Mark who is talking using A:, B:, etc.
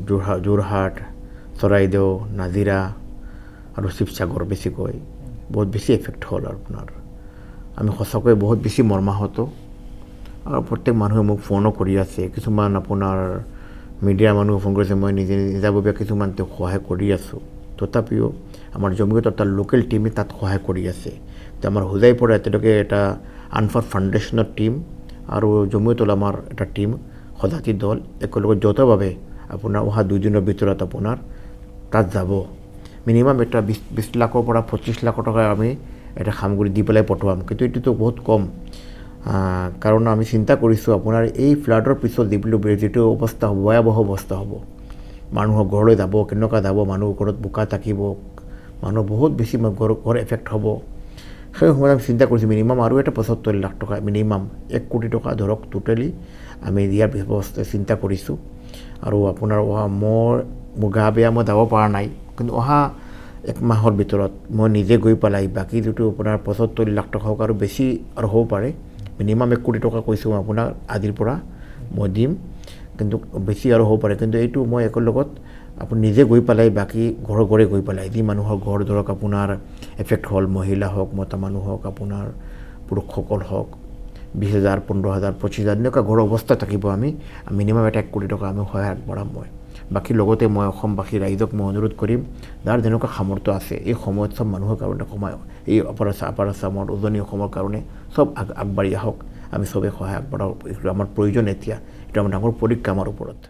A: যোৰহাট চৰাইদেউ নাজিৰা আৰু শিৱসাগৰ বেছিকৈ বহুত বেছি এফেক্ট হ'ল আপোনাৰ আমি সঁচাকৈ বহুত বেছি মৰ্মাহত আৰু প্ৰত্যেক মানুহে মোক ফোনো কৰি আছে কিছুমান আপোনাৰ মিডিয়াৰ মানুহ ফোন কৰিছে মই নিজে নিজাববীয়া কিছুমান তেওঁক সহায় কৰি আছোঁ তথাপিও আমাৰ জমিয়ত এটা লোকেল টিমে তাত সহায় কৰি আছে তো আমাৰ হোজাইৰ পৰা এতিয়ালৈকে এটা আনফাৰ ফাউণ্ডেশ্যনৰ টিম আৰু জমিয়ত উলামাৰ এটা টিম সজাতি দল একেলগে যৌথভাৱে আপোনাৰ অহা 2 দিনৰ ভিতৰত আপোনাৰ তাত যাব মিনিমাম এটা 20 লাখৰ পৰা 25 লাখ টকা আমি এটা সামগ্ৰী দি পেলাই পঠোৱাম কিন্তু এইটোতো বহুত কম কাৰণ আমি চিন্তা কৰিছোঁ আপোনাৰ এই ফ্লাডৰ পিছত যিটো অৱস্থা হ'ব ভয়াৱহ অৱস্থা হ'ব মানুহৰ ঘৰলৈ যাব কেনেকুৱা যাব মানুহ ঘৰত বোকা থাকিব মানুহ বহুত বেছি ঘৰ এফেক্ট হ'ব সেই সময়ত আমি চিন্তা কৰিছোঁ মিনিমাম আৰু এটা 75 লাখ টকা মিনিমাম 1 কোটি টকা ধৰক টোটেলি আমি দিয়াৰ ব্যৱস্থা চিন্তা কৰিছোঁ আৰু আপোনাৰ মোৰ গা বেয়া মই যাব পৰা নাই কিন্তু অহা 1 মাহৰ ভিতৰত মই নিজে গৈ পেলাই বাকী যিটো আপোনাৰ 75 লাখ টকা আৰু বেছি আৰু হ'ব পাৰে মিনিমাম 1 কোটি টকা কৈছোঁ আপোনাৰ আজিৰ পৰা মই দিম কিন্তু বেছি আৰু হ'ব পাৰে কিন্তু এইটো মই একৰ লগত আপুনি নিজে গৈ পেলাই বাকী ঘৰে গৈ পেলাই যি মানুহৰ ঘৰ ধৰক আপোনাৰ এফেক্ট হ'ল মহিলা হওক মতা মানুহ হওক আপোনাৰ পুৰুষসকল হওক 20,000 15,000 25,000 এনেকুৱা ঘৰৰ অৱস্থা থাকিব আমি মিনিমাম 1 কোটি টকা আমি সহায় আগবঢ়াম মই বাকী লগতে মই অসমবাসী ৰাইজক মই অনুৰোধ কৰিম যাৰ যেনেকুৱা সামৰ্থ্য আছে এই সময়ত সব মানুহৰ কাৰণে সময় এই আপাৰ আসামৰ উজনি অসমৰ কাৰণে সব আগবাঢ়ি আহক আমি সবে সহায় আগবঢ়াওঁ এইটো আমাৰ প্ৰয়োজন এতিয়া এটা ডাঙৰ পৰীক্ষা আমাৰ ওপৰত